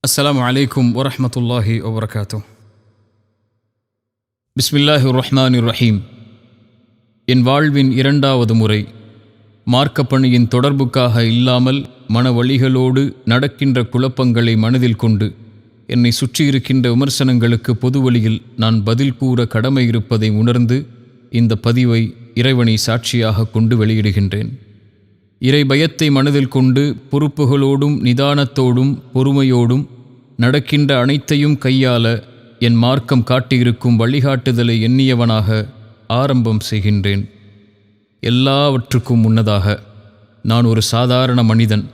அஸ்ஸலாமு அலைக்கும் வரஹ்மத்துல்லாஹி வபரகாத்துஹ். பிஸ்மில்லாஹிர் ரஹ்மானிர் ரஹீம். என் வாழ்வின் இரண்டாவது முறை மார்க்கப்பணியின் தொடர்புக்காக இல்லாமல் மனவழிகளோடு நடக்கின்ற குழப்பங்களை மனதில் கொண்டு என்னை சுற்றியிருக்கின்ற விமர்சனங்களுக்கு பொதுவழியில் நான் பதில் கூற கடமை இருப்பதை உணர்ந்து இந்த பதிவை இறைவனை சாட்சியாக கொண்டு வெளியிடுகின்றேன். இறை பயத்தை மனதில் கொண்டு பொறுப்புகளோடும் நிதானத்தோடும் பொறுமையோடும் நடக்கின்ற அனைத்தையும் கையாள என் மார்க்கம் காட்டியிருக்கும் வழிகாட்டுதலை எண்ணியவனாக ஆரம்பம் செய்கின்றேன். எல்லாவற்றுக்கும் முன்னதாக நான் ஒரு சாதாரண மனிதன்.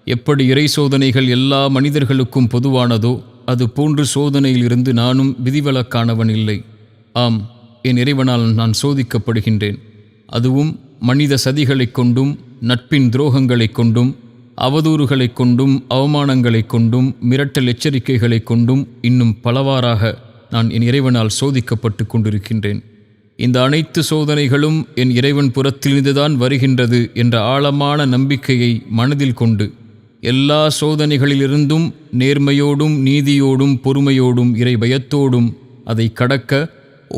எப்படி இறை சோதனைகள் எல்லா மனிதர்களுக்கும் பொதுவானதோ அது போன்று சோதனையிலிருந்து நானும் விதிவிலக்கானவன் இல்லை. ஆம், என் இறைவனால் நான் சோதிக்கப்படுகின்றேன். அதுவும் மனித சதிகளைக் கொண்டும் நட்பின் துரோகங்களைக் கொண்டும் அவதூறுகளைக் கொண்டும் அவமானங்களைக் கொண்டும் மிரட்டல் எச்சரிக்கைகளைக் கொண்டும் இன்னும் பலவாறாக நான் என் இறைவனால் சோதிக்கப்பட்டு கொண்டிருக்கின்றேன். இந்த அனைத்து சோதனைகளும் என் இறைவன் புறத்திலிருந்துதான் வருகின்றது என்ற ஆழமான நம்பிக்கையை மனதில் கொண்டு எல்லா சோதனைகளிலிருந்தும் நேர்மையோடும் நீதியோடும் பொறுமையோடும் இறை பயத்தோடும் அதை கடக்க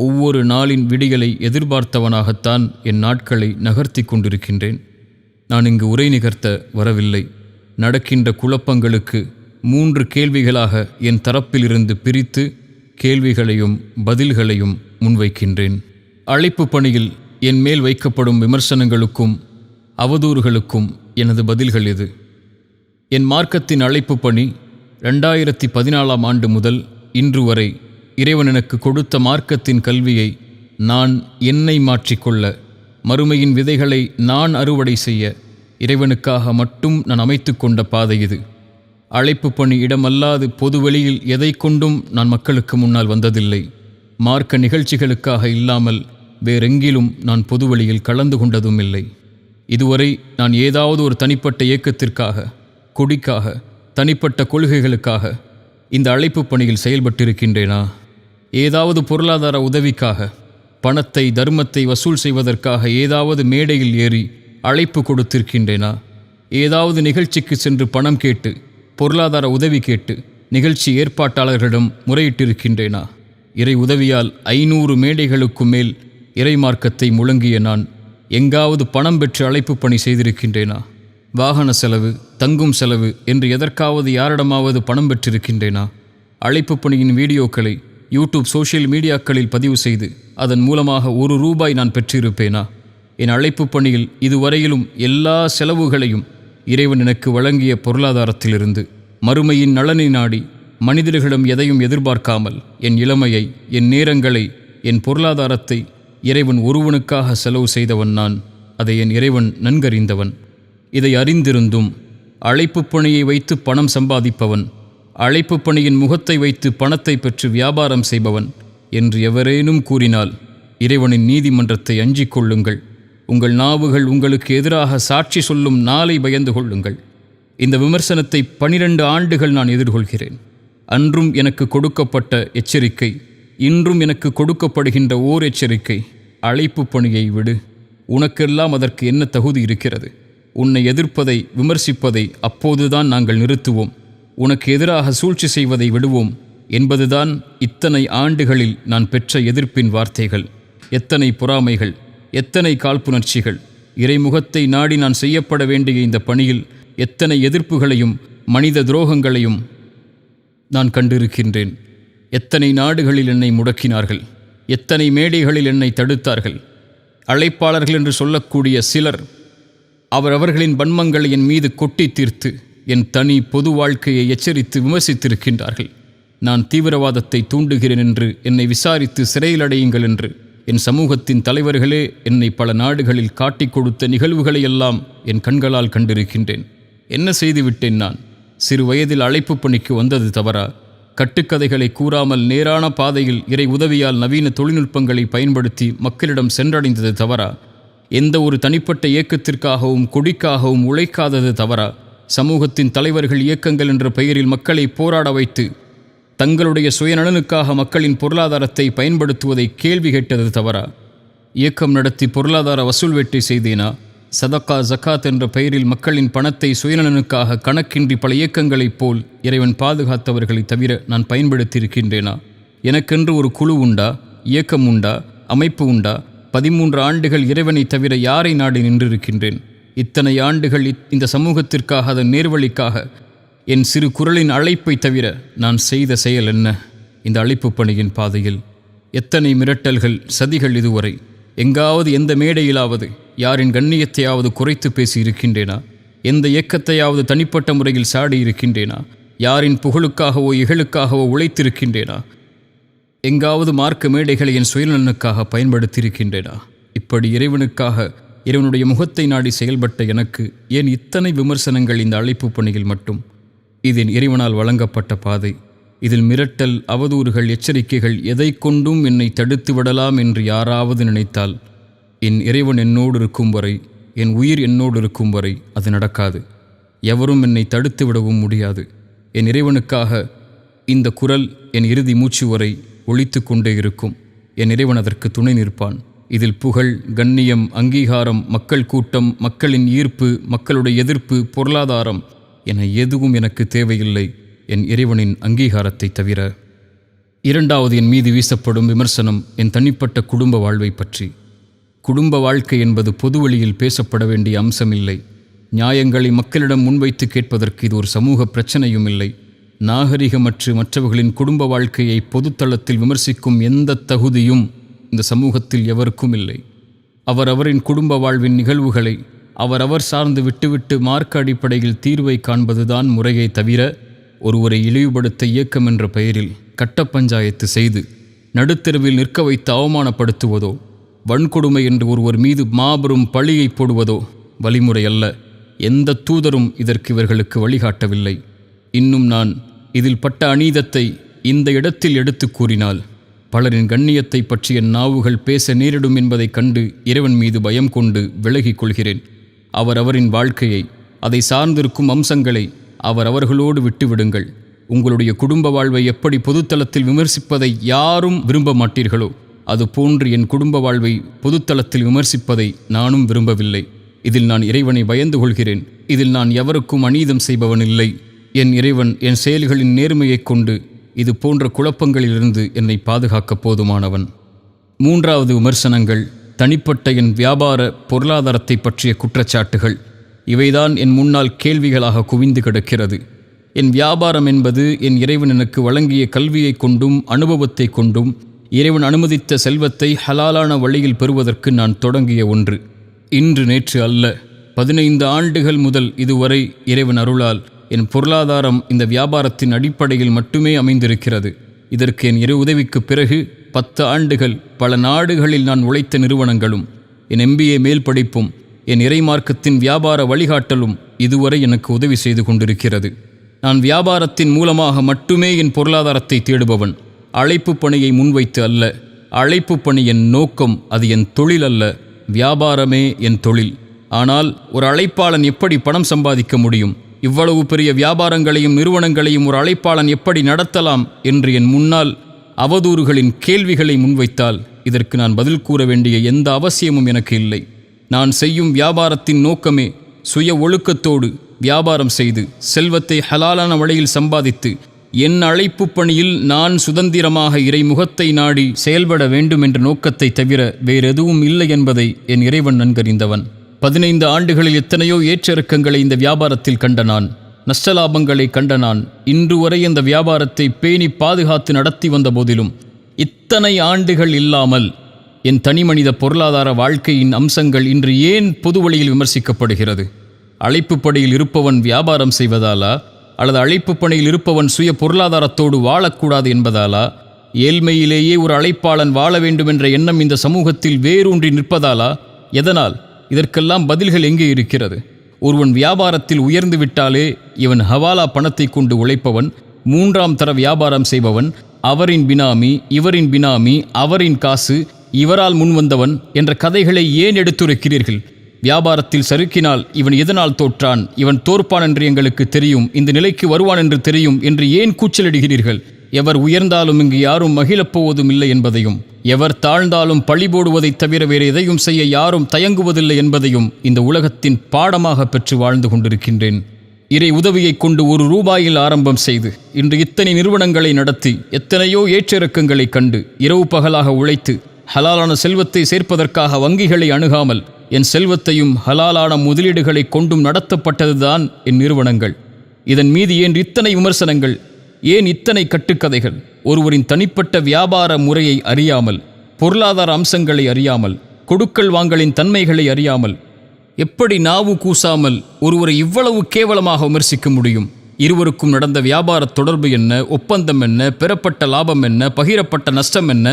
ஒவ்வொரு நாளின் விடியலை எதிர்பார்த்தவனாகத்தான் என் நாட்களை நகர்த்தி கொண்டிருக்கின்றேன். நான் இங்கு உரை நிகர்த்த வரவில்லை. நடக்கின்ற குழப்பங்களுக்கு 3 கேள்விகளாக என் தரப்பிலிருந்து பிரித்து கேள்விகளையும் பதில்களையும் முன்வைக்கின்றேன். அழைப்பு பணியில் என் மேல் வைக்கப்படும் விமர்சனங்களுக்கும் அவதூறுகளுக்கும் எனது பதில்கள் எது? என் மார்க்கத்தின் அழைப்பு பணி 2014ஆம் ஆண்டு முதல் இன்று வரை இறைவன் எனக்கு கொடுத்த மார்க்கத்தின் கல்வியை நான் என்னை மாற்றிக்கொள்ள, மறுமையின் விதைகளை நான் அறுவடை செய்ய இறைவனுக்காக மட்டும் நான் அமைத்து கொண்ட பாதை இது. அழைப்பு பணி இடமல்லாது பொதுவெளியில் எதை கொண்டும் நான் மக்களுக்கு முன்னால் வந்ததில்லை. மார்க்க நிகழ்ச்சிகளுக்காக இல்லாமல் வேறெங்கிலும் நான் பொதுவெளியில் கலந்து கொண்டதும் இல்லை. இதுவரை நான் ஏதாவது ஒரு தனிப்பட்ட இயக்கத்திற்காக, கொடிக்காக, தனிப்பட்ட கொள்கைகளுக்காக இந்த அழைப்பு பணியில் செயல்பட்டிருக்கின்றேனா? ஏதாவது பொருளாதார உதவிக்காக, பணத்தை தர்மத்தை வசூல் செய்வதற்காக ஏதாவது மேடையில் ஏறி அழைப்பு கொடுத்திருக்கின்றேனா? ஏதாவது நிகழ்ச்சிக்கு சென்று பணம் கேட்டு, பொருளாதார உதவி கேட்டு நிகழ்ச்சி ஏற்பாட்டாளர்களிடம் முறையிட்டிருக்கின்றேனா? இறை உதவியால் 500 மேடைகளுக்கு மேல் இறை மார்க்கத்தை முழங்கிய நான் எங்காவது பணம் பெற்று அழைப்பு பணி செய்திருக்கின்றேனா? வாகன செலவு, தங்கும் செலவு என்று எதற்காவது யாரிடமாவது பணம் பெற்றிருக்கின்றேனா? அழைப்பு பணியின் வீடியோக்களை யூடியூப் சோஷியல் மீடியாக்களில் பதிவு செய்து அதன் மூலமாக ₹1 நான் பெற்றிருப்பேனா? என் அழைப்பு பணியில் இதுவரையிலும் எல்லா செலவுகளையும் இறைவன் எனக்கு வழங்கிய பொருளாதாரத்திலிருந்து மறுமையின் நலனை நாடி மனிதர்களிடம் எதையும் எதிர்பார்க்காமல் என் இளமையை, என் நேரங்களை, என் பொருளாதாரத்தை இறைவன் ஒருவனுக்காக செலவு செய்தவன் நான். அதை என் இறைவன் நன்கறிந்தவன். இதை அறிந்திருந்தும் அழைப்பு பணியை வைத்து பணம் சம்பாதிப்பவன், அழைப்பு பணியின் முகத்தை வைத்து பணத்தை பெற்று வியாபாரம் செய்பவன் என்று எவரேனும் கூறினால் இறைவனின் நீதிமன்றத்தை அஞ்சிக் கொள்ளுங்கள். உங்கள் நாவுகள் உங்களுக்கு எதிராக சாட்சி சொல்லும் நாளை பயந்து கொள்ளுங்கள். இந்த விமர்சனத்தை 12 ஆண்டுகள் நான் எதிர்கொள்கிறேன். அன்றும் எனக்கு கொடுக்கப்பட்ட எச்சரிக்கை, இன்றும் எனக்கு கொடுக்கப்படுகின்ற ஓர் எச்சரிக்கை: அழைப்பு பணியை விடு. உனக்கெல்லாம் அதற்கு என்ன தகுதி இருக்கிறது? உன்னை எதிர்ப்பதை, விமர்சிப்பதை அப்போதுதான் நாங்கள் நிறுத்துவோம். உனக்கு எதிராக சூழ்ச்சி செய்வதை விடுவோம் என்பதுதான் இத்தனை ஆண்டுகளில் நான் பெற்ற எதிர்ப்பின் வார்த்தைகள். எத்தனை பொறாமைகள், எத்தனை காழ்ப்புணர்ச்சிகள்! இறைமுகத்தை நாடி நான் செய்யப்பட வேண்டிய இந்த பணியில் எத்தனை எதிர்ப்புகளையும் மனித துரோகங்களையும் நான் கண்டிருக்கின்றேன். எத்தனை நாடுகளில் என்னை முடக்கினார்கள், எத்தனை மேடைகளில் என்னை தடுத்தார்கள். அழைப்பாளர்கள் என்று சொல்லக்கூடிய சிலர் அவரவர்களின் வன்மங்களை என் மீது கொட்டி தீர்த்து என் தனி பொது வாழ்க்கையை எச்சரித்து விமர்சித்திருக்கின்றார்கள். நான் தீவிரவாதத்தை தூண்டுகிறேன் என்று என்னை விசாரித்து சிறையில் அடையுங்கள் என்று என் சமூகத்தின் தலைவர்களே என்னை பல நாடுகளில் காட்டிக் கொடுத்த நிகழ்வுகளையெல்லாம் என் கண்களால் கண்டிருக்கின்றேன். என்ன செய்துவிட்டேன் நான்? சிறு வயதில் அழைப்பு பணிக்கு வந்தது தவறா? கட்டுக்கதைகளை கூறாமல் நேரான பாதையில் இறை உதவியால் நவீன தொழில்நுட்பங்களை பயன்படுத்தி மக்களிடம் சென்றடைந்தது தவறா? எந்த ஒரு தனிப்பட்ட இயக்கத்திற்காகவும் கொடிக்காகவும் உழைக்காதது தவறா? சமூகத்தின் தலைவர்கள் இயக்கங்கள் என்ற பெயரில் மக்களை போராட வைத்து தங்களுடைய சுயநலனுக்காக மக்களின் பொருளாதாரத்தை பயன்படுத்துவதை கேள்வி கேட்டது தவறா? இயக்கம் நடத்தி பொருளாதார வசூல் வேட்டை செய்தேனா? சதக்கா ஜக்காத் என்ற பெயரில் மக்களின் பணத்தை சுயநலனுக்காக கணக்கின்றி பல இயக்கங்களைப் போல் இறைவன் பாதுகாத்தவர்களை தவிர நான் பயன்படுத்தியிருக்கின்றேனா? எனக்கென்று ஒரு குழு உண்டா, இயக்கம் உண்டா, அமைப்பு உண்டா? 13 ஆண்டுகள் இறைவனை தவிர யாரை நாடி நின்றிருக்கின்றேன்? இத்தனை ஆண்டுகள் இந்த சமூகத்திற்காக, அதன் நேர்வழிக்காக என் சிறு குரலின் அழைப்பை தவிர நான் செய்த செயல் என்ன? இந்த அழைப்பு பணியின் பாதையில் எத்தனை மிரட்டல்கள், சதிகள்! இதுவரை எங்காவது, எந்த மேடையிலாவது யாரின் கண்ணியத்தையாவது குறைத்து பேசி இருக்கின்றேனா? எந்த இயக்கத்தையாவது தனிப்பட்ட முறையில் சாடி இருக்கின்றேனா? யாரின் புகழுக்காகவோ இகழுக்காகவோ உழைத்திருக்கின்றேனா? எங்காவது மார்க்க மேடைகளை என் சுயநலனுக்காக பயன்படுத்தியிருக்கின்றேனா? இப்படி இறைவனுக்காக, இறைவனுடைய முகத்தை நாடி செயல்பட்ட எனக்கு ஏன் இத்தனை விமர்சனங்கள் இந்த அழைப்பு பணியில் மட்டும்? இது என் இறைவனால் வழங்கப்பட்ட பாதை. இதில் மிரட்டல், அவதூறுகள், எச்சரிக்கைகள் எதை கொண்டும் என்னை தடுத்து விடலாம் என்று யாராவது நினைத்தால், என் இறைவன் என்னோடு இருக்கும் வரை, என் உயிர் என்னோடு இருக்கும் வரை அது நடக்காது. எவரும் என்னை தடுத்து விடவும் முடியாது. என் இறைவனுக்காக இந்த குரல் என் இறுதி மூச்சு வரை ஒலித்து கொண்டே இருக்கும். என் இறைவன் அதற்கு துணை நிற்பான். இதில் புகழ், கண்ணியம், அங்கீகாரம், மக்கள் கூட்டம், மக்களின் ஈர்ப்பு, மக்களுடைய எதிர்ப்பு, பொருளாதாரம் என எதுவும் எனக்கு தேவையில்லை, என் இறைவனின் அங்கீகாரத்தை தவிர. இரண்டாவது என் மீது வீசப்படும் விமர்சனம் என் தனிப்பட்ட குடும்ப வாழ்வை பற்றி. குடும்ப வாழ்க்கை என்பது பொதுவெளியில் பேசப்பட வேண்டிய அம்சமில்லை. நியாயங்களை மக்களிடம் முன்வைத்து கேட்பதற்கு இது ஒரு சமூக பிரச்சனையும் இல்லை. நாகரிகமற்று மற்றவர்களின் குடும்ப வாழ்க்கையை பொதுத்தளத்தில் விமர்சிக்கும் எந்த தகுதியும் இந்த சமூகத்தில் எவருக்கும் இல்லை. அவரவரின் குடும்ப வாழ்வின் நிகழ்வுகளை அவரவர் சார்ந்து விட்டுவிட்டு மார்க்க அடிப்படையில் தீர்வை காண்பதுதான் முறையை தவிர, ஒருவரை இழிவுபடுத்த இயக்கம் என்ற பெயரில் கட்ட பஞ்சாயத்து செய்து நடுத்தெருவில் நிற்க வைத்து அவமானப்படுத்துவதோ, வன்கொடுமை என்று ஒருவர் மீது மாபெரும் பழியை போடுவதோ வழிமுறை அல்ல. எந்த தூதரும் இதற்கு இவர்களுக்கு வழிகாட்டவில்லை. இன்னும் நான் இதில் பட்ட அநீதத்தை இந்த இடத்தில் எடுத்து கூறினால் பலரின் கண்ணியத்தை பற்றிய நாவுகள் பேச நேரிடும் என்பதைக் கண்டு இறைவன் மீது பயம் கொண்டு விலகிக் கொள்கிறேன். அவரவரின் வாழ்க்கையை, அதை சார்ந்திருக்கும் அம்சங்களை அவரவர்களோடு விட்டுவிடுங்கள். உங்களுடைய குடும்ப வாழ்வை எப்படி பொதுத்தளத்தில் விமர்சிப்பதை யாரும் விரும்ப மாட்டீர்களோ, அதுபோன்று என் குடும்ப வாழ்வை பொதுத்தளத்தில் விமர்சிப்பதை நானும் விரும்பவில்லை. இதில் நான் இறைவனை பயந்து கொள்கிறேன். இதில் நான் எவருக்கும் அநீதம் செய்பவன் இல்லை. என் இறைவன் என் செயல்களின் நேர்மையைக் கொண்டு இது போன்ற குழப்பங்களிலிருந்து என்னை பாதுகாக்க போதுமானவன். மூன்றாவது விமர்சனங்கள் தனிப்பட்ட என் வியாபார பொருளாதாரத்தை பற்றிய குற்றச்சாட்டுகள். இவைதான் என் முன்னால் கேள்விகளாக குவிந்து கிடக்கிறது. என் வியாபாரம் என்பது என் இறைவன் எனக்கு வழங்கிய கல்வியை கொண்டும் அனுபவத்தை கொண்டும் இறைவன் அனுமதித்த செல்வத்தை ஹலாலான வழியில் பெறுவதற்கு நான் தொடங்கிய ஒன்று. இன்று நேற்று அல்ல, 15 ஆண்டுகள் முதல் இதுவரை இறைவன் அருளால் என் பொருளாதாரம் இந்த வியாபாரத்தின் அடிப்படையில் மட்டுமே அமைந்திருக்கிறது. இதற்கு என் இரு உதவிக்கு பிறகு 10 ஆண்டுகள் பல நாடுகளில் நான் உழைத்த நிறுவனங்களும், என் MBA மேல் படிப்பும், என் இறைமார்க்கத்தின் வியாபார வழிகாட்டலும் இதுவரை எனக்கு உதவி செய்து கொண்டிருக்கிறது. நான் வியாபாரத்தின் மூலமாக மட்டுமே என் பொருளாதாரத்தை தேடுபவன். அழைப்பு பணியை முன்வைத்து அல்ல. அழைப்பு பணி என் நோக்கம், அது என் தொழில் அல்ல. வியாபாரமே என் தொழில். ஆனால் ஒரு அழைப்பாளன் எப்படி பணம் சம்பாதிக்க முடியும்? இவ்வளவு பெரிய வியாபாரங்களையும் நிறுவனங்களையும் ஒரு அழைப்பாளன் எப்படி நடத்தலாம் என்று என் முன்னால் அவதூறுகளின் கேள்விகளை முன்வைத்தால் இதற்கு நான் பதில் கூற வேண்டிய எந்த அவசியமும் எனக்கு இல்லை. நான் செய்யும் வியாபாரத்தின் நோக்கமே சுய ஒழுக்கத்தோடு வியாபாரம் செய்து செல்வத்தை ஹலாலான வழியில் சம்பாதித்து என் அழைப்பு பணியில் நான் சுதந்திரமாக இறைமுகத்தை நாடி செயல்பட வேண்டும் என்ற நோக்கத்தை தவிர வேறெதுவும் இல்லை என்பதை என் இறைவன் நன்கறிந்தவன். 15 ஆண்டுகளில் எத்தனையோ ஏற்றிறக்கங்களை இந்த வியாபாரத்தில் கண்ட நான், நஷ்டலாபங்களை கண்ட நான், இன்று வரை இந்த வியாபாரத்தை பேணி பாதுகாத்து நடத்தி வந்த போதிலும் இத்தனை ஆண்டுகள் இல்லாமல் என் தனிமனித பொருளாதார வாழ்க்கையின் அம்சங்கள் இன்று ஏன் பொது வழியில் விமர்சிக்கப்படுகிறது? அழைப்பு பணியில் இருப்பவன் வியாபாரம் செய்வதாலா, அல்லது அழைப்பு பணியில் இருப்பவன் சுய பொருளாதாரத்தோடு வாழக்கூடாது என்பதாலா, ஏழ்மையிலேயே ஒரு அழைப்பாளன் வாழ வேண்டும் என்ற எண்ணம் இந்த சமூகத்தில் வேரூன்றி நிற்பதாலா? எதனால்? இதற்கெல்லாம் பதில்கள் எங்கே இருக்கிறது? ஒருவன் வியாபாரத்தில் உயர்ந்து விட்டாலே இவன் ஹவாலா பணத்தை கொண்டு உழைப்பவன், 3ஆம் தர வியாபாரம் செய்பவன், அவரின் பினாமி, இவரின் பினாமி, அவரின் காசு, இவரால் முன்வந்தவன் என்ற கதைகளை ஏன் எடுத்துரைக்கிறீர்கள்? வியாபாரத்தில் சறுக்கினால் இவன் எதனால் தோற்றான், இவன் தோற்பான் என்று எங்களுக்கு தெரியும், இந்த நிலைக்கு வருவான் என்று தெரியும் என்று ஏன் கூச்சலிடுகிறீர்கள்? எவர் உயர்ந்தாலும் இங்கு யாரும் மகிழப் போவதும் இல்லை என்பதையும், எவர் தாழ்ந்தாலும் பழி போடுவதைத் தவிர வேறு எதையும் செய்ய யாரும் தயங்குவதில்லை என்பதையும் இந்த உலகத்தின் பாடமாக பெற்று வாழ்ந்து கொண்டிருக்கின்றேன். இறை உதவியைக் கொண்டு ₹1 ஆரம்பம் செய்து இன்று இத்தனை நிறுவனங்களை நடத்தி எத்தனையோ ஏற்றிறக்கங்களை கண்டு இரவு பகலாக உழைத்து ஹலாலான செல்வத்தை சேர்ப்பதற்காக வங்கிகளை அணுகாமல் என் செல்வத்தையும் ஹலாலான முதலீடுகளை கொண்டும் நடத்தப்பட்டதுதான் என் நிறுவனங்கள். இதன் மீது ஏன் இத்தனை விமர்சனங்கள், ஏன் இத்தனை கட்டுக்கதைகள்? ஒருவரின் தனிப்பட்ட வியாபார முறையை அறியாமல், பொருளாதார அம்சங்களை அறியாமல், கொடுக்கல் வாங்கலின் தன்மைகளை அறியாமல் எப்படி நாவு கூசாமல் ஒருவரை இவ்வளவு கேவலமாக விமர்சிக்க முடியும்? இருவருக்கும் நடந்த வியாபார தொடர்பு என்ன, ஒப்பந்தம் என்ன, பெறப்பட்ட லாபம் என்ன, பகிரப்பட்ட நஷ்டம் என்ன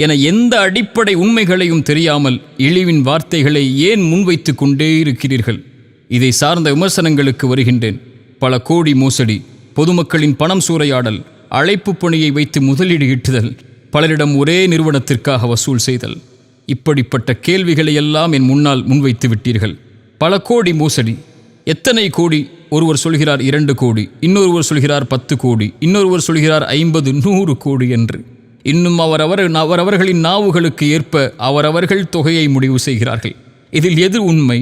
என எந்த அடிப்படை உண்மைகளையும் தெரியாமல் இழிவின் வார்த்தைகளை ஏன் முன்வைத்து கொண்டே இருக்கிறீர்கள்? இதை சார்ந்த விமர்சனங்களுக்கு வருகின்றேன். பல கோடி மோசடி, பொதுமக்களின் பணம் சூறையாடல், அழைப்பு பணியை வைத்து முதலீடு ஈட்டுதல், பலரிடம் ஒரே நிறுவனத்திற்காக வசூல் செய்தல், இப்படிப்பட்ட கேள்விகளை எல்லாம் என் முன்னால் முன்வைத்து விட்டீர்கள். பல கோடி மோசடி, எத்தனை கோடி? ஒருவர் சொல்கிறார் 2 கோடி, இன்னொருவர் சொல்கிறார் 10 கோடி, இன்னொருவர் சொல்கிறார் 50, 100 கோடி என்று. இன்னும் அவரவர்களின் நாவுகளுக்கு ஏற்ப அவரவர்கள் தொகையை முடிவு செய்கிறார்கள். இதில் எது உண்மை?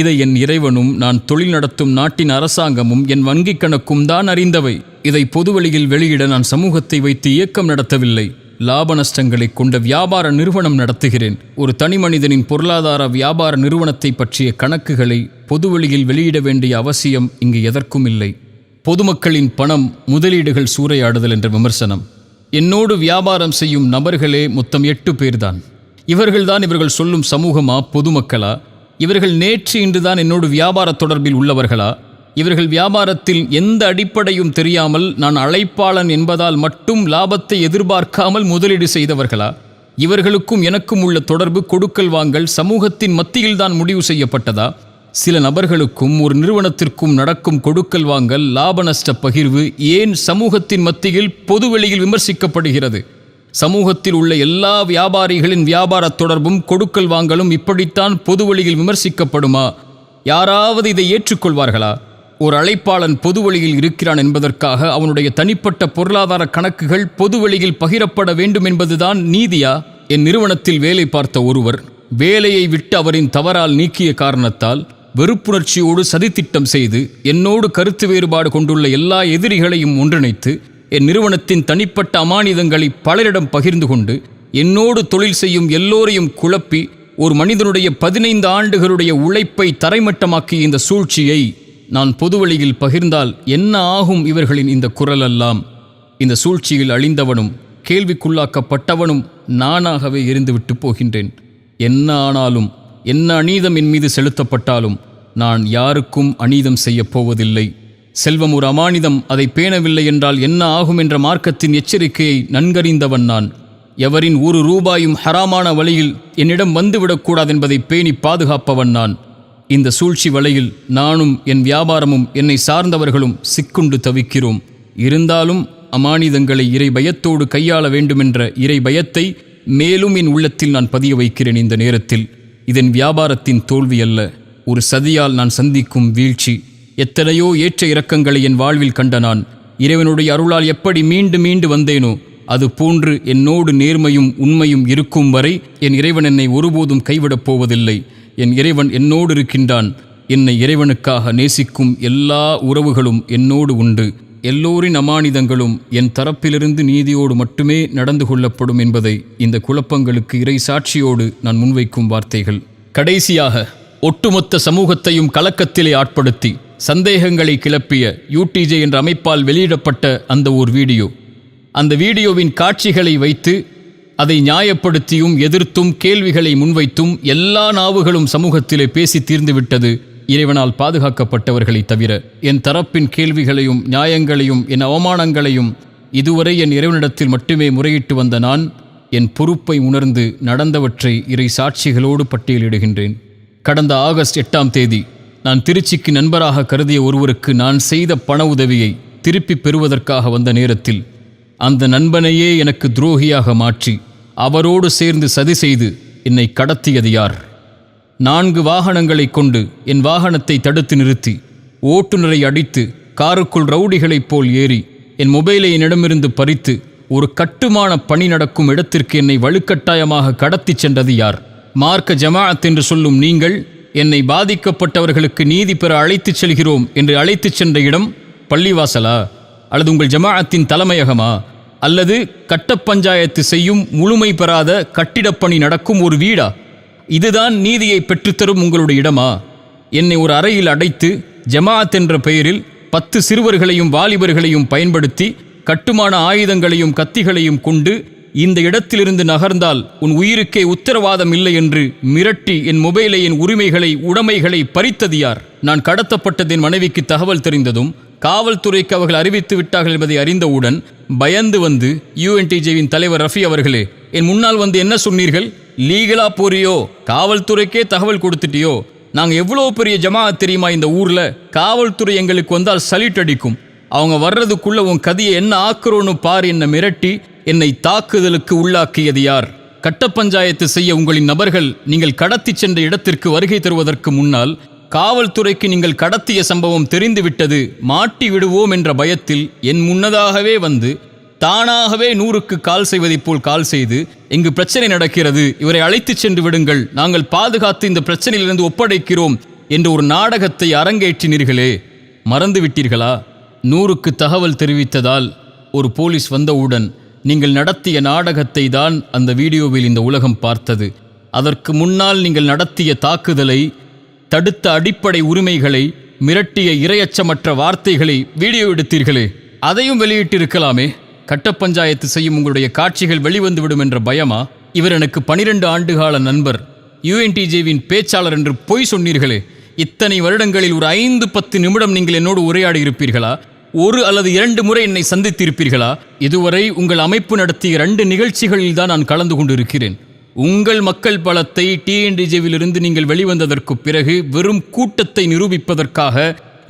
இதை என் இறைவனும் நான் தொழில் நடத்தும் நாட்டின் அரசாங்கமும் என் வங்கிக் கணக்கும் தான் அறிந்தவை. இதை பொதுவெளியில் வெளியிட நான் சமூகத்தை வைத்து இயக்கம் நடத்தவில்லை. லாப நஷ்டங்களை கொண்ட வியாபார நிறுவனம் நடத்துகிறேன். ஒரு தனிமனிதனின் பொருளாதார வியாபார நிறுவனத்தை பற்றிய கணக்குகளை பொதுவெளியில் வெளியிட வேண்டிய அவசியம் இங்கு எதற்கும் இல்லை. பொதுமக்களின் பணம், முதலீடுகள் சூறையாடுதல் என்ற விமர்சனம். என்னோடு வியாபாரம் செய்யும் நபர்களே மொத்தம் 8 பேர்தான். இவர்கள்தான் இவர்கள் சொல்லும் சமூகமா, பொதுமக்களா? இவர்கள் நேற்று இன்றுதான் என்னோடு வியாபார தொடர்பில் உள்ளவர்களா? இவர்கள் வியாபாரத்தில் எந்த அடிப்படையும் தெரியாமல் நான் அழைப்பாளன் என்பதால் மட்டும் லாபத்தை எதிர்பார்க்காமல் முதலீடு செய்தவர்களா? இவர்களுக்கும் எனக்கும் உள்ள தொடர்பு, கொடுக்கல் வாங்கல் சமூகத்தின் மத்தியில்தான் முடிவு செய்யப்பட்டதா? சில நபர்களுக்கும் ஒரு நிறுவனத்திற்கும் நடக்கும் கொடுக்கல் வாங்கல், லாப நஷ்ட பகிர்வு ஏன் சமூகத்தின் மத்தியில் பொதுவெளியில் விமர்சிக்கப்படுகிறது? சமூகத்தில் உள்ள எல்லா வியாபாரிகளின் வியாபார தொடர்பும் கொடுக்கல் வாங்கலும் இப்படித்தான் பொதுவெளியில் விமர்சிக்கப்படுமா? யாராவது இதை ஏற்றுக்கொள்வார்களா? ஒரு அழைப்பாளன் பொதுவெளியில் இருக்கிறான் என்பதற்காக அவனுடைய தனிப்பட்ட பொருளாதார கணக்குகள் பொதுவெளியில் பகிரப்பட வேண்டும் என்பதுதான் நீதியா? என் நிறுவனத்தில் வேலை பார்த்த ஒருவர் வேலையை விட்டு அவரின் தவறால் நீக்கிய காரணத்தால் வெறுப்புணர்ச்சியோடு சதித்திட்டம் செய்து என்னோடு கருத்து வேறுபாடு கொண்டுள்ள எல்லா எதிரிகளையும் ஒன்றிணைத்து என் நிறுவனத்தின் தனிப்பட்ட அமானிதங்களை பலரிடம் பகிர்ந்து கொண்டு என்னோடு தொழில் செய்யும் எல்லோரையும் குழப்பி ஒரு மனிதனுடைய 15 ஆண்டுகளுடைய உழைப்பை தரைமட்டமாக்கிய இந்த சூழ்ச்சியை நான் பொதுவெளியில் பகிர்ந்தால் என்ன ஆகும்? இவர்களின் இந்த குரலெல்லாம். இந்த சூழ்ச்சியில் அழிந்தவனும் கேள்விக்குள்ளாக்கப்பட்டவனும் நானாகவே எரிந்துவிட்டு போகின்றேன். என்ன ஆனாலும், என்ன அநீதம் என் மீது செலுத்தப்பட்டாலும் நான் யாருக்கும் அநீதம் செய்யப் போவதில்லை. செல்வம் ஒரு அமானிதம், அதை பேணவில்லை என்றால் என்ன ஆகும் என்ற மார்க்கத்தின் எச்சரிக்கையை நன்கறிந்தவன் நான். எவரின் ₹1 ஹராமான வழியில் என்னிடம் வந்துவிடக்கூடாது என்பதை பேணி பாதுகாப்பவன் நான். இந்த சூழ்ச்சி வலையில் நானும் என் வியாபாரமும் என்னை சார்ந்தவர்களும் சிக்குண்டு தவிக்கிறோம். இருந்தாலும் அமானிதங்களை இறை பயத்தோடு கையாள வேண்டுமென்ற இறை பயத்தை மேலும் என் உள்ளத்தில் நான் பதிய வைக்கிறேன். இந்த நேரத்தில் இதன் வியாபாரத்தின் தோல்வி அல்ல, ஒரு சதியால் நான் சந்திக்கும் வீழ்ச்சி. எத்தனையோ ஏற்ற இறக்கங்களை என் வாழ்வில் கண்ட நான் இறைவனுடைய அருளால் எப்படி மீண்டு மீண்டு வந்தேனோ அது போன்று என்னோடு நேர்மையும் உண்மையும் இருக்கும் வரை என் இறைவன் என்னை ஒருபோதும் கைவிடப் போவதில்லை. என் இறைவன் என்னோடு இருக்கின்றான். என்னை இறைவனுக்காக நேசிக்கும் எல்லா உறவுகளும் என்னோடு உண்டு. எல்லோரின் அமானிதங்களும் என் தரப்பிலிருந்து நீதியோடு மட்டுமே நடந்து கொள்ளப்படும் என்பதை இந்த குழப்பங்களுக்கு இறை சாட்சியோடு நான் முன்வைக்கும் வார்த்தைகள். கடைசியாக, ஒட்டுமொத்த சமூகத்தையும் கலக்கத்திலே ஆட்படுத்தி சந்தேகங்களை கிளப்பிய UTJ என்ற அமைப்பால் வெளியிடப்பட்ட அந்த ஒரு வீடியோ, அந்த வீடியோவின் காட்சிகளை வைத்து அதை நியாயப்படுத்தியும் எதிர்த்தும் கேள்விகளை முன்வைத்தும் எல்லா நாவுகளும் சமூகத்திலே பேசி தீர்ந்துவிட்டது இறைவனால் பாதுகாக்கப்பட்டவர்களை தவிர. என் தரப்பின் கேள்விகளையும் நியாயங்களையும் என் அவமானங்களையும் இதுவரை என் இறைவனிடத்தில் மட்டுமே முறையிட்டு வந்த நான் என் பொறுப்பை உணர்ந்து நடந்தவற்றை இறை சாட்சிகளோடு பட்டியலிடுகின்றேன். கடந்த ஆகஸ்ட் 8ஆம் தேதி நான் திருச்சிக்கு நண்பராக கருதிய ஒருவருக்கு நான் செய்த பண உதவியை திருப்பி பெறுவதற்காக வந்த நேரத்தில் அந்த நண்பனையே எனக்கு துரோகியாக மாற்றி அவரோடு சேர்ந்து சதி செய்து என்னை கடத்தியது யார்? 4 வாகனங்களை கொண்டு என் வாகனத்தை தடுத்து நிறுத்தி ஓட்டுநரை அடித்து காருக்குள் ரவுடிகளைப் போல் ஏறி என் மொபைலை என்னிடமிருந்து பறித்து ஒரு கட்டுமான பணி நடக்கும் இடத்திற்கு என்னை வலுக்கட்டாயமாக கடத்திச் சென்றது யார்? மார்க்க ஜமாஅத் என்று சொல்லும் நீங்கள் என்னை பாதிக்கப்பட்டவர்களுக்கு நீதி பெற அழைத்துச் செல்கிறோம் என்று அழைத்துச் சென்ற இடம் பள்ளிவாசலா, அல்லது உங்கள் ஜமாஅத்தின் தலைமையகமா, அல்லது கட்ட பஞ்சாயத்து செய்யும் முழுமை பெறாத கட்டிடப்பணி நடக்கும் ஒரு வீடா? இதுதான் நீதியை பெற்றுத்தரும் உங்களுடைய இடமா? என்னை ஒரு அறையில் அடைத்து ஜமாஅத் என்ற பெயரில் 10 சிறுவர்களையும் வாலிபர்களையும் பயன்படுத்தி கட்டுமான ஆயுதங்களையும் கத்திகளையும் கொண்டு இந்த இடத்திலிருந்து நகர்ந்தால் உன் உயிருக்கே உத்தரவாதம் இல்லை என்று மிரட்டி என் மொபைலை, என் உடைமைகளை பறித்தது யார்? நான் கடத்தப்பட்டதின் மனைவிக்கு தகவல் தெரிந்ததும் காவல்துறைக்கு அவர்கள் அறிவித்து விட்டார்கள் என்பதை அறிந்தவுடன் பயந்து வந்து UNTJவின் தலைவர் ரஃபி அவர்களே, என் முன்னால் வந்து என்ன சொன்னீர்கள்? லீகலா போறியோ, காவல்துறைக்கே தகவல் கொடுத்துட்டியோ? நாங்க எவ்வளவு பெரிய ஜமாஅத் தெரியுமா இந்த ஊர்ல? காவல்துறை எங்களுக்கு வந்தால் சல்யூட் அடிக்கும். அவங்க வர்றதுக்குள்ள உன் கதியை என்ன ஆக்குறோன்னு பார் என்ன மிரட்டி என்னை தாக்குதலுக்கு உள்ளாக்கியது யார்? கட்ட பஞ்சாயத்து செய்ய உங்களின் நபர்கள் நீங்கள் கடத்தி சென்ற இடத்திற்கு வருகை தருவதற்கு முன்னால் காவல்துறைக்கு நீங்கள் கடத்திய சம்பவம் தெரிந்துவிட்டது, மாட்டி விடுவோம் என்ற பயத்தில் என் முன்னதாகவே வந்து தானாகவே 100க்கு கால் செய்வதைப் போல் கால் செய்து, இங்கு பிரச்சனை நடக்கிறது, இவரை அழைத்துச் சென்று விடுங்கள், நாங்கள் பாதுகாத்து இந்த பிரச்சனையிலிருந்து ஒப்படைக்கிறோம் என்று ஒரு நாடகத்தை அரங்கேற்றினீர்களே, மறந்து விட்டீர்களா? 100க்கு தகவல் தெரிவித்ததால் ஒரு போலீஸ் வந்தவுடன் நீங்கள் நடத்திய நாடகத்தை தான் அந்த வீடியோவில் இந்த உலகம் பார்த்தது. அதற்கு முன்னால் நீங்கள் நடத்திய தாக்குதலை, தடுத்த அடிப்படை உரிமைகளை, மிரட்டிய இரையச்சமற்ற வார்த்தைகளை வீடியோ எடுத்தீர்களே, அதையும் வெளியிட்டிருக்கலாமே. கட்ட பஞ்சாயத்து செய்யும் உங்களுடைய காட்சிகள் வெளிவந்துவிடும் என்ற பயமா? இவர் எனக்கு 12 ஆண்டுகால நண்பர், UNTJவின் பேச்சாளர் என்று பொய் சொன்னீர்களே. இத்தனை வருடங்களில் ஒரு 5-10 நிமிடம் நீங்கள் என்னோடு உரையாடி இருப்பீர்களா? 1 அல்லது 2 முறை என்னை சந்தித்திருப்பீர்களா? இதுவரை உங்கள் அமைப்பு நடத்திய 2 நிகழ்ச்சிகளில் தான் நான் கலந்து கொண்டிருக்கிறேன். உங்கள் மக்கள் பலத்தை TNTJவிலிருந்து நீங்கள் வெளிவந்ததற்கு பிறகு வெறும் கூட்டத்தை நிரூபிப்பதற்காக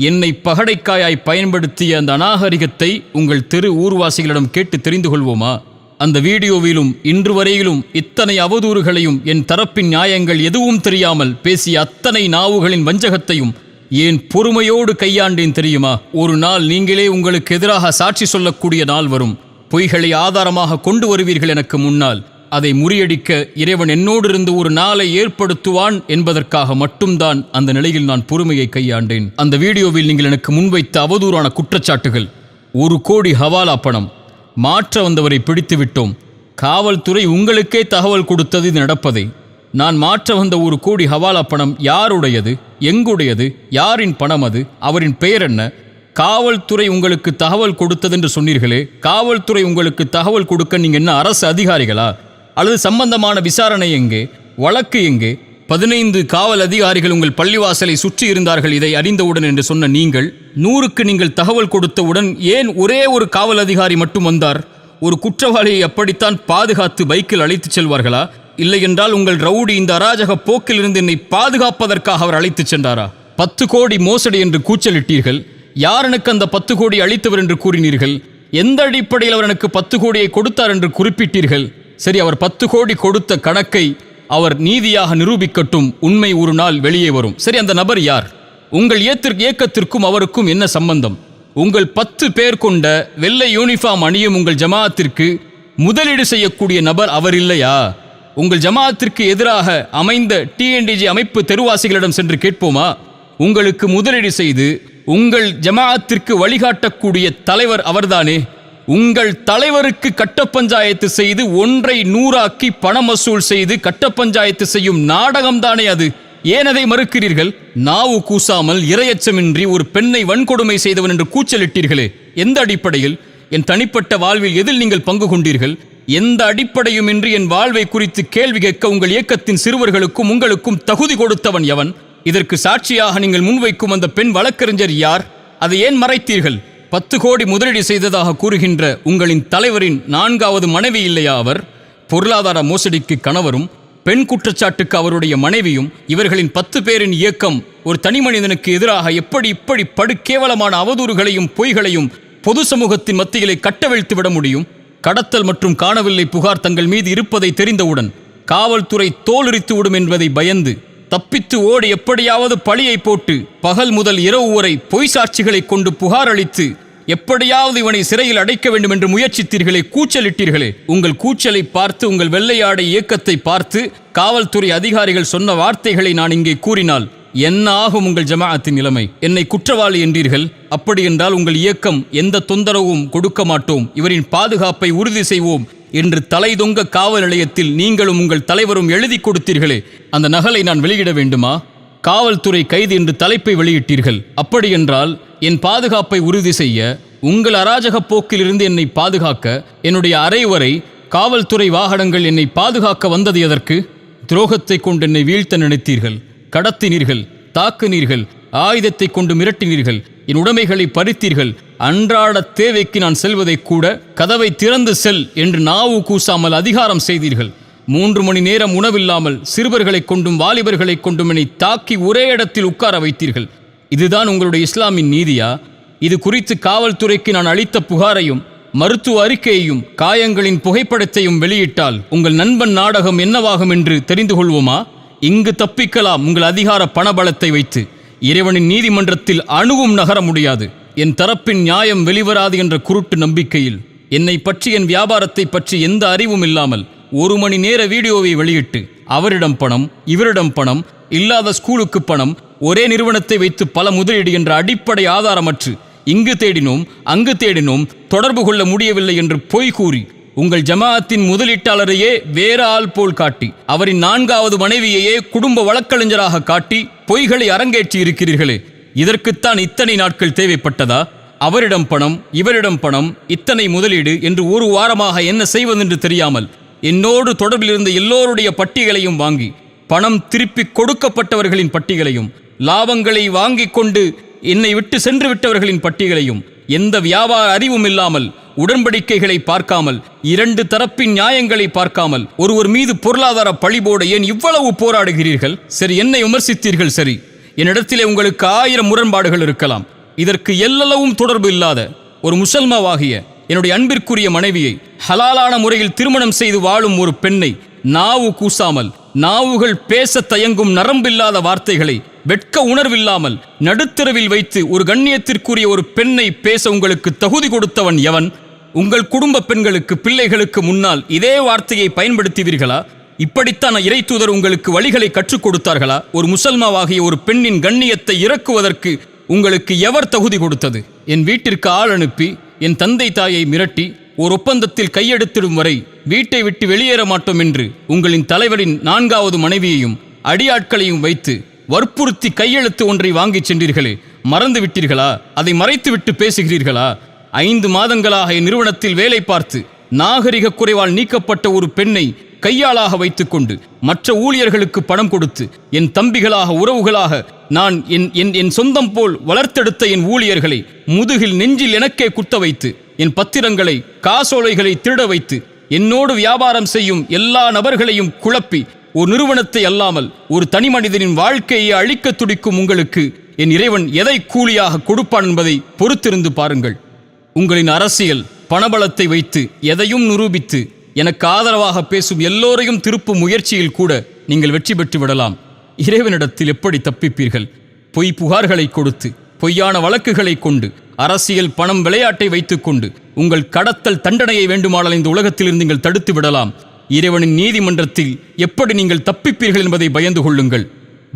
என்னை பகடைக்காயாய் பயன்படுத்திய அந்த அநாகரிகத்தை உங்கள் தெரு ஊர்வாசிகளிடம் கேட்டு தெரிந்து கொள்வோமா? அந்த வீடியோவிலும் இன்று வரையிலும் இத்தனை அவதூறுகளையும் என் தரப்பின் நியாயங்கள் எதுவும் தெரியாமல் பேசிய அத்தனை நாவுகளின் வஞ்சகத்தையும் ஏன் பொறுமையோடு கையாண்டேன் தெரியுமா? ஒரு நாள் நீங்களே உங்களுக்கு எதிராக சாட்சி சொல்லக்கூடிய நாள் வரும். பொய்களை ஆதாரமாக கொண்டு வருவீர்கள் எனக்கு முன்னால். அதை முறியடிக்க இறைவன் என்னோடு இருந்து ஒரு நாளை ஏற்படுத்துவான் என்பதற்காக மட்டும்தான் அந்த நிலையில் நான் பொறுமையை கையாண்டேன். அந்த வீடியோவில் நீங்கள் எனக்கு முன்வைத்த அவதூறான குற்றச்சாட்டுகள், 1 கோடி ஹவாலா பணம், மாற்ற வந்தவரை பிடித்து விட்டோம், காவல்துறை உங்களுக்கே தகவல் கொடுத்தது இது நடப்பதை, நான் மாற்ற வந்த 1 கோடி ஹவாலா பணம் யாருடையது, எங்குடையது, யாரின் பணம் அது, அவரின் பெயர் என்ன, காவல்துறை உங்களுக்கு தகவல் கொடுத்தது என்று சொன்னீர்களே, காவல்துறை உங்களுக்கு தகவல் கொடுக்க நீங்க என்ன அரசு அதிகாரிகளா? அல்லது சம்பந்தமான விசாரணை எங்கே, வழக்கு எங்கே? 15 காவல் அதிகாரிகள் உங்கள் பள்ளிவாசலை சுற்றி இருந்தார்கள் இதை அறிந்தவுடன் என்று சொன்ன நீங்கள், 100க்கு நீங்கள் தகவல் கொடுத்தவுடன் ஏன் ஒரே ஒரு காவல் அதிகாரி மட்டும் வந்தார்? ஒரு குற்றவாளியை அப்படித்தான் பாதுகாத்து பைக்கில் அழைத்துச் செல்வார்களா? இல்லை என்றால் உங்கள் ரவுடி இந்த அராஜக போக்கிலிருந்து என்னை பாதுகாப்பதற்காக அவர் அழைத்துச் சென்றாரா? 10 கோடி மோசடி என்று கூச்சலிட்டீர்கள். யார் எனக்கு அந்த 10 கோடி அளித்தவர் என்று கூறினீர்கள்? எந்த அடிப்படையில் அவர் எனக்கு 10 கோடியை கொடுத்தார் என்று குறிப்பிட்டீர்கள்? சரி, அவர் 10 கோடி கொடுத்த கணக்கை அவர் நீதியாக நிரூபிக்கட்டும், உண்மை ஒரு நாள் வெளியே வரும். சரி, அந்த நபர் யார்? உங்கள் இயக்கத்திற்கும் அவருக்கும் என்ன சம்பந்தம்? உங்கள் 10 பேர் கொண்ட வெள்ளை யூனிஃபார்ம் அணியும் உங்கள் ஜமாஅத்திற்கு முதலீடு செய்யக்கூடிய நபர் அவர் இல்லையா? உங்கள் ஜமாஅத்திற்கு எதிராக அமைந்த TNTJ அமைப்பு தெருவாசிகளிடம் சென்று கேட்போமா? உங்களுக்கு முதலீடு செய்து உங்கள் ஜமாஅத்திற்கு வழிகாட்டக்கூடிய தலைவர் அவர்தானே. உங்கள் தலைவருக்கு கட்ட பஞ்சாயத்து செய்து 1ஐ 100ஆக்கி பணம் வசூல் செய்து கட்ட பஞ்சாயத்து செய்யும் நாடகம்தானே அது. ஏன் அதை மறுக்கிறீர்கள்? நாவு கூசாமல் இரையச்சமின்றி ஒரு பெண்ணை வன்கொடுமை செய்தவன் என்று கூச்சலிட்டீர்களே, எந்த அடிப்படையில்? என் தனிப்பட்ட வாழ்வில் எதில் நீங்கள் பங்கு கொண்டீர்கள்? எந்த அடிப்படையுமின்றி என் வாழ்வை குறித்து கேள்வி கேட்க உங்கள் இயக்கத்தின் சிறுவர்களுக்கும் உங்களுக்கும் தகுதி கொடுத்தவன் எவன்? இதற்கு சாட்சியாக நீங்கள் முன்வைக்கும் அந்த பெண் வழக்கறிஞர் யார்? அதை ஏன் மறைத்தீர்கள்? 10 கோடி முதலீடு செய்ததாக கூறுகின்ற உங்களின் தலைவரின் 4வது மனைவி இல்லையா அவர்? பொருளாதார மோசடிக்கு கணவரும் பெண் குற்றச்சாட்டுக்கு அவருடைய மனைவியும் இவர்களின் 10 பேரின் இயக்கம் ஒரு தனி மனிதனுக்கு எதிராக இப்படி படுகேவலமான அவதூறுகளையும் பொய்களையும் பொது சமூகத்தின் மத்தியிலே கட்டவிழ்த்து விட முடியும்? கடத்தல் மற்றும் காணவில்லை புகார் தங்கள் மீது இருப்பதை தெரிந்தவுடன் காவல்துறை தோலுரித்து விடும் என்பதை பயந்து தப்பித்து ஓடி எப்படியாவது பழியை போட்டு பகல் முதல் இரவு வரை பொய் சாட்சிகளை கொண்டு புகார் அளித்து எப்படியாவது இவனை சிறையில் அடைக்க வேண்டும் என்று முயற்சித்தீர்களே, கூச்சலிட்டீர்களே. உங்கள் கூச்சலை பார்த்து, உங்கள் வெள்ளையாடை இயக்கத்தை பார்த்து காவல்துறை அதிகாரிகள் சொன்ன வார்த்தைகளை நான் இங்கே கூறினால் என்ன ஆகும் உங்கள் ஜமாஅத்தின் நிலைமை? என்னை குற்றவாளி என்றீர்கள். அப்படி என்றால் உங்கள் இயக்கம் எந்த தொந்தரவும் கொடுக்க மாட்டோம், இவரின் பாதுகாப்பை உறுதி செய்வோம் என்று தலைதொங்க காவல் நிலையத்தில் நீங்களும் உங்கள் தலைவரும் எழுதி கொடுத்தீர்களே, அந்த நகலை நான் வெளியிட வேண்டுமா? காவல்துறை கைது என்று தலைப்பை வெளியிட்டீர்கள். அப்படி என்றால் என் பாதுகாப்பை உறுதி செய்ய, உங்கள் அராஜக போக்கிலிருந்து என்னை பாதுகாக்க என்னுடைய அறை வரை காவல்துறை வாகனங்கள் என்னை பாதுகாக்க வந்தது எதற்கு? துரோகத்தை கொண்டு என்னை வீழ்த்த நினைத்தீர்கள், கடத்தினீர்கள், தாக்குனீர்கள், ஆயுதத்தை கொண்டு மிரட்டினீர்கள், என் உடைமைகளை பறித்தீர்கள். அன்றாட தேவைக்கு நான் செல்வதை கூட கதவை திறந்து செல் என்று நாவு கூசாமல் அதிகாரம் செய்தீர்கள். 3 மணி நேரம் உணவில்லாமல் சிறுவர்களை கொண்டும் வாலிபர்களை கொண்டும் என்னை தாக்கி ஒரே இடத்தில் உட்கார வைத்தீர்கள். இதுதான் உங்களுடைய இஸ்லாமின் நீதியா? இது குறித்து காவல்துறைக்கு நான் அளித்த புகாரையும் மருத்துவ அறிக்கையையும் காயங்களின் புகைப்படத்தையும் வெளியிட்டால் உங்கள் நண்பன் நாடகம் என்னவாகும் என்று தெரிந்து கொள்வோமா? இங்கு தப்பிக்கலாம் உங்கள் அதிகார பணபலத்தை வைத்து. இறைவனின் நீதிமன்றத்தில் அணுவும் நகர முடியாது. என் தரப்பின் நியாயம் வெளிவராது என்ற குருட்டு நம்பிக்கையில் என்னை பற்றி, என் வியாபாரத்தை பற்றி எந்த அறிவும் இல்லாமல் 1 மணி நேர வீடியோவை வெளியிட்டு அவரிடம் பணம், இவரிடம் பணம், இல்லாத ஸ்கூலுக்கு பணம், ஒரே நிறுவனத்தை வைத்து பல முதலீடு என்ற அடிப்படை ஆதாரமற்று இங்கு தேடினோம் அங்கு தேடினோம், தொடர்பு கொள்ள முடியவில்லை என்று பொய் கூறி உங்கள் ஜமாஅத்தின் முதலீட்டாளரையே வேற ஆள் போல் காட்டி, அவரின் 4வது மனைவியையே குடும்ப வழக்கறிஞராக காட்டி பொய்களை அரங்கேற்றி இருக்கிறீர்களே, இதற்குத்தான் இத்தனை நாட்கள் தேவைப்பட்டதா? அவரிடம் பணம், இவரிடம் பணம், இத்தனை முதலீடு என்று 1 வாரமாக என்ன செய்வதென்று தெரியாமல் என்னோடு தொடர்பில் இருந்த எல்லோருடைய பட்டியலையும் வாங்கி, பணம் திருப்பி கொடுக்கப்பட்டவர்களின் பட்டியலையும், லாபங்களை வாங்கி கொண்டு என்னை விட்டு சென்று விட்டவர்களின் பட்டியலையும், எந்த வியாபார அறிவும் இல்லாமல், உடன்படிக்கைகளை பார்க்காமல், 2 தரப்பின் நியாயங்களை பார்க்காமல் ஒருவர் மீது பொருளாதார பழிபோட ஏன் இவ்வளவு போராடுகிறீர்கள்? சரி, என்னை விமர்சித்தீர்கள். சரி, என்னிடத்திலே உங்களுக்கு 1000 முரண்பாடுகள் இருக்கலாம். இதற்கு எல்லளவும் தொடர்பு இல்லாத ஒரு முசல்மாவாகிய என்னுடைய அன்பிற்குரிய மனைவியை ஹலாலான முறையில் திருமணம் செய்து வாழும் ஒரு பெண்ணை நாவு கூசாமல், நாவுகள் பேச தயங்கும் நரம்பில்லாத வார்த்தைகளை வெட்க உணர்வில்லாமல் நடுத்தரவில் வைத்து ஒரு கண்ணியத்திற்குரிய ஒரு பெண்ணை பேச உங்களுக்கு தகுதி கொடுத்தவன் எவன்? உங்கள் குடும்ப பெண்களுக்கு, பிள்ளைகளுக்கு முன்னால் இதே வார்த்தையை பயன்படுத்துவீர்களா? இப்படித்தான் இறை தூதர் உங்களுக்கு வழிகளை கற்றுக் கொடுத்தார்களா? ஒரு முசல்மாவாகிய ஒரு பெண்ணின் கண்ணியத்தை இறக்குவதற்கு உங்களுக்கு எவர் தகுதி கொடுத்தது? என் வீட்டிற்கு ஆள் அனுப்பி என் தந்தை தாயை மிரட்டி ஒரு ஒப்பந்தத்தில் கையெடுத்திடும் வரை வீட்டை விட்டு வெளியேற மாட்டோம் என்று உங்களின் தலைவரின் 4வது மனைவியையும் அடியாட்களையும் வைத்து வற்புறுத்தி கையெழுத்து ஒன்றை வாங்கிச் சென்றீர்களே, மறந்து விட்டீர்களா? அதை மறைத்துவிட்டு பேசுகிறீர்களா? 5 மாதங்களாக என் நிறுவனத்தில் வேலை பார்த்து நாகரிக குறைவால் நீக்கப்பட்ட ஒரு பெண்ணை கையாளாக வைத்துக்கொண்டு மற்ற ஊழியர்களுக்கு பணம் கொடுத்து என் தம்பிகளாக, உறவுகளாக நான் என் சொந்தம் போல் வளர்த்தெடுத்த என் ஊழியர்களை முதுகில் நெஞ்சில் எனக்கே குத்த வைத்து, என் பத்திரங்களை, காசோலைகளை திருட வைத்து, என்னோடு வியாபாரம் செய்யும் எல்லா நபர்களையும் குழப்பி, ஒரு நிறுவனத்தை அல்லாமல் ஒரு தனி மனிதனின் வாழ்க்கையை அழிக்க துடிக்கும் உங்களுக்கு என் இறைவன் எதை கூலியாக கொடுப்பான் என்பதை பொறுத்திருந்து பாருங்கள். உங்களின் அரசியல் பணபலத்தை வைத்து எதையும் நிரூபித்து எனக்கு ஆதரவாக பேசும் எல்லோரையும் திருப்பும் முயற்சியில் கூட நீங்கள் வெற்றி பெற்று விடலாம். இறைவனிடத்தில் எப்படி தப்பிப்பீர்கள்? பொய் புகார்களை கொடுத்து, பொய்யான வழக்குகளை கொண்டு, அரசியல் பணம் விளையாட்டை வைத்துக்கொண்டு உங்கள் கடத்தல் தண்டனையை வேண்டுமானால் இந்த உலகத்திலிருந்து நீங்கள் தடுத்து விடலாம். இறைவனின் நீதிமன்றத்தில் எப்படி நீங்கள் தப்பிப்பீர்கள் என்பதை பயந்து கொள்ளுங்கள்,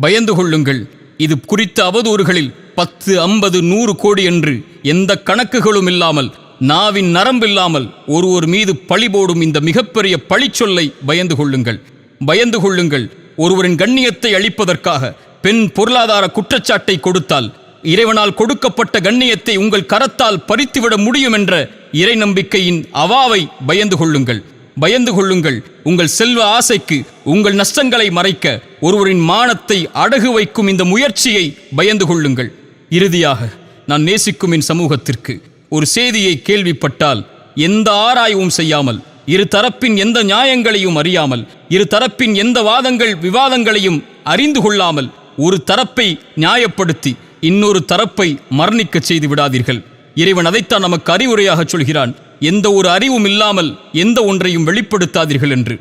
பயந்து கொள்ளுங்கள். இது குறித்த அவதூறுகளில் 10, 50, 100 கோடி என்று எந்த கணக்குகளும் இல்லாமல், நாவின் நரம்பில்லாமல் ஒருவர் மீது பழி போடும் இந்த மிகப்பெரிய பழிச்சொல்லை பயந்து கொள்ளுங்கள், பயந்து கொள்ளுங்கள். ஒருவரின் கண்ணியத்தை அளிப்பதற்காக பெண் பொருளாதார குற்றச்சாட்டை கொடுத்தால் இறைவனால் கொடுக்கப்பட்ட கண்ணியத்தை உங்கள் கரத்தால் பறித்துவிட முடியும் என்ற இறை நம்பிக்கையின் அவாவை பயந்து கொள்ளுங்கள், பயந்து கொள்ளுங்கள். உங்கள் செல்வ ஆசைக்கு உங்கள் நஷ்டங்களை மறைக்க ஒருவரின் மானத்தை அடகு வைக்கும் இந்த முயற்சியை பயந்து கொள்ளுங்கள். இறுதியாக, நான் நேசிக்கும் என் சமூகத்திற்கு ஒரு செய்தியை கேள்விப்பட்டால் எந்த ஆராய்வும் செய்யாமல், 2 தரப்பின் எந்த நியாயங்களையும் அறியாமல், 2 தரப்பின் எந்த வாதங்கள் விவாதங்களையும் அறிந்து கொள்ளாமல் ஒரு தரப்பை நியாயப்படுத்தி இன்னொரு தரப்பை மரணிக்க செய்து விடாதீர்கள். இறைவன் அதைத்தான் நமக்கு அறிவுரையாக சொல்கிறான். எந்த ஒரு அறிவும் இல்லாமல் எந்த ஒன்றையும் வெளிப்படுத்தாதீர்கள் என்று.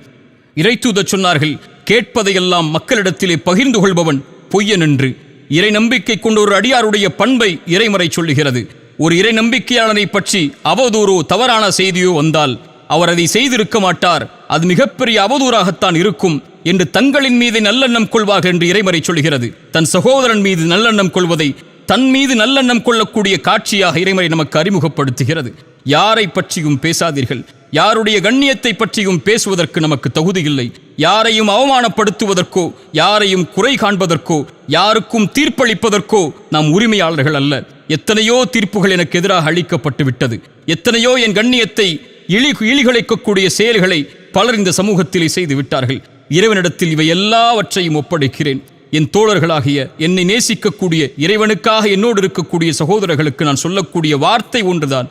இறைத்தூதர் சொன்னார்கள், கேட்பதையெல்லாம் மக்களிடத்திலே பகிர்ந்து கொள்பவன் பொய்யன் என்று. இறை நம்பிக்கை கொண்ட ஒரு அடியாருடைய பண்பை இறைமறை சொல்லுகிறது. ஒரு இறை நம்பிக்கையாளனை பற்றி அவதூறோ தவறான செய்தியோ வந்தால் அவர் அதை செய்திருக்க மாட்டார், அது மிகப்பெரிய அவதூறாகத்தான் இருக்கும் என்று தங்களின் மீது நல்லெண்ணம் கொள்வார்கள் என்று இறைமறை சொல்கிறது. தன் சகோதரன் மீது நல்லெண்ணம் கொள்வதை தன் மீது நல்லெண்ணம் கொள்ளக்கூடிய காட்சியாக இறைமறை நமக்கு அறிமுகப்படுத்துகிறது. யாரை பற்றியும் பேசாதீர்கள், யாருடைய கண்ணியத்தை பற்றியும் பேசுவதற்கு நமக்கு தகுதி இல்லை. யாரையும் அவமானப்படுத்துவதற்கோ யாரையும் குறை காண்பதற்கோ யாருக்கும் தீர்ப்பளிப்பதற்கோ நாம் உரிமையாளர்கள் அல்ல. எத்தனையோ தீர்ப்புகள் எனக்கு எதிராக அளிக்கப்பட்டு விட்டது. எத்தனையோ என் கண்ணியத்தை இழிகுலைக்கக்கூடிய செயல்களை பலர் இந்த சமூகத்திலே செய்து விட்டார்கள். இறைவனிடத்தில் இவை எல்லாவற்றையும் ஒப்படைக்கிறேன். என் தோழர்களாகிய என்னை நேசிக்கக்கூடிய இறைவனுக்காக என்னோடு இருக்கக்கூடிய சகோதரர்களுக்கு நான் சொல்லக்கூடிய வார்த்தை ஒன்றுதான்,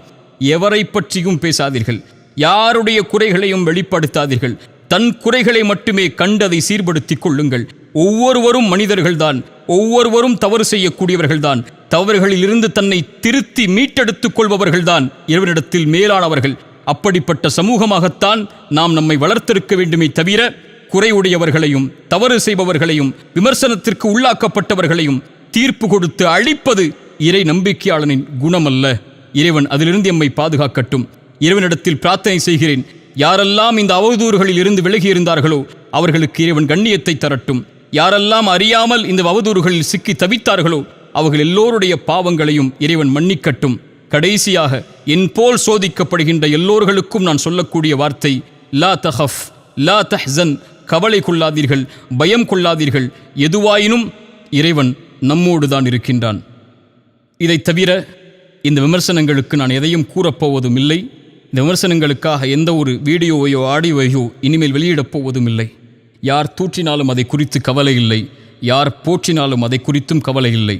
எவரை பற்றியும் பேசாதீர்கள், யாருடைய குறைகளையும் வெளிப்படுத்தாதீர்கள். தன் குறைகளை மட்டுமே கண்டதை சீர்படுத்திக் கொள்ளுங்கள். ஒவ்வொருவரும் மனிதர்கள்தான், ஒவ்வொருவரும் தவறு செய்யக்கூடியவர்கள்தான். தவறுகளிலிருந்து தன்னை திருத்தி மீட்டெடுத்துக் கொள்பவர்கள்தான் இறைவனிடத்தில் மேலானவர்கள். அப்படிப்பட்ட சமூகமாகத்தான் நாம் நம்மை வளர்த்திருக்க வேண்டுமே தவிர குறையுடையவர்களையும் தவறு செய்பவர்களையும் விமர்சனத்திற்கு உள்ளாக்கப்பட்டவர்களையும் தீர்ப்பு கொடுத்து அழிப்பது இறை நம்பிக்கையாளனின் குணமல்ல. இறைவன் அதிலிருந்து எம்மை பாதுகாக்கட்டும். இறைவனிடத்தில் பிரார்த்தனை செய்கிறேன், யாரெல்லாம் இந்த அவதூறுகளில் இருந்து விலகியிருந்தார்களோ அவர்களுக்கு இறைவன் கண்ணியத்தை தரட்டும். யாரெல்லாம் அறியாமல் இந்த அவதூறுகளில் சிக்கி தவித்தார்களோ அவர்கள் எல்லோருடைய பாவங்களையும் இறைவன் மன்னிக்கட்டும். கடைசியாக என் போல் சோதிக்கப்படுகின்ற எல்லோர்களுக்கும் நான் சொல்லக்கூடிய வார்த்தை, லா தஹஃப் லா தஹ்சன், கவலை கொள்ளாதீர்கள், பயம் கொள்ளாதீர்கள். எதுவாயினும் இறைவன் நம்மோடு தான் இருக்கின்றான். இதை தவிர இந்த விமர்சனங்களுக்கு நான் எதையும் கூறப்போவதும் இல்லை. இந்த விமர்சனங்களுக்காக எந்த ஒரு வீடியோவையோ ஆடியோவையோ இனிமேல் வெளியிடப் போவதும் இல்லை. யார் தூற்றினாலும் அதை குறித்து கவலை இல்லை, யார் போற்றினாலும் அதை குறித்தும் கவலை இல்லை.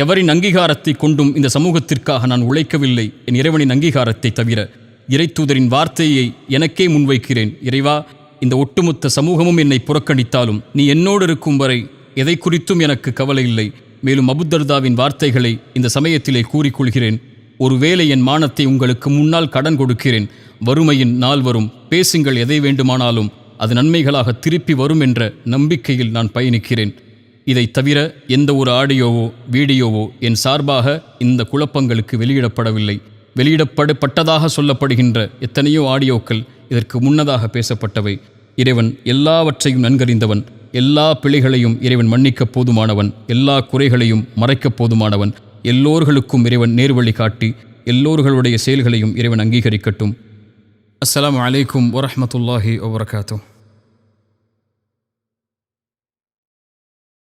எவரின் அங்கீகாரத்தை கொண்டும் இந்த சமூகத்திற்காக நான் உழைக்கவில்லை, என் இறைவனின் அங்கீகாரத்தை தவிர. இறைத்தூதரின் வார்த்தையை எனக்கே முன்வைக்கிறேன். இறைவா, இந்த ஒட்டுமொத்த சமூகமும் என்னை புறக்கணித்தாலும் நீ என்னோடு இருக்கும் வரை எதை குறித்தும் எனக்கு கவலை இல்லை. மேலும் அபூதர்தாவின் வார்த்தைகளை இந்த சமயத்திலே கூறிக்கொள்கிறேன். ஒருவேளை என் மானத்தை உங்களுக்கு முன்னால் கடன் கொடுக்கிறேன். வறுமையின் நாள் வரும், பேசுங்கள், எதை வேண்டுமானாலும் அது நன்மைகளாக திருப்பி வரும் என்ற நம்பிக்கையில் நான் பயணிக்கிறேன். இதை தவிர எந்த ஒரு ஆடியோவோ வீடியோவோ என் சார்பாக இந்த குழப்பங்களுக்கு வெளியிடப்படவில்லை. வெளியிடப்பட்டதாக சொல்லப்படுகின்ற எத்தனையோ ஆடியோக்கள் இதற்கு முன்னதாக பேசப்பட்டவை. இறைவன் எல்லாவற்றையும் நன்கறிந்தவன். எல்லா பிழைகளையும் இறைவன் மன்னிக்கப் போதுமானவன். எல்லா குறைகளையும் மறைக்கப் போதுமானவன். எல்லோர்களுக்கும் இறைவன் நேர்வழி காட்டி எல்லோர்களுடைய செயல்களையும் இறைவன் அங்கீகரிக்கட்டும். அஸ்ஸலாமு அலைக்கும் வரஹ்மத்துல்லாஹி வபரகாத்துஹு.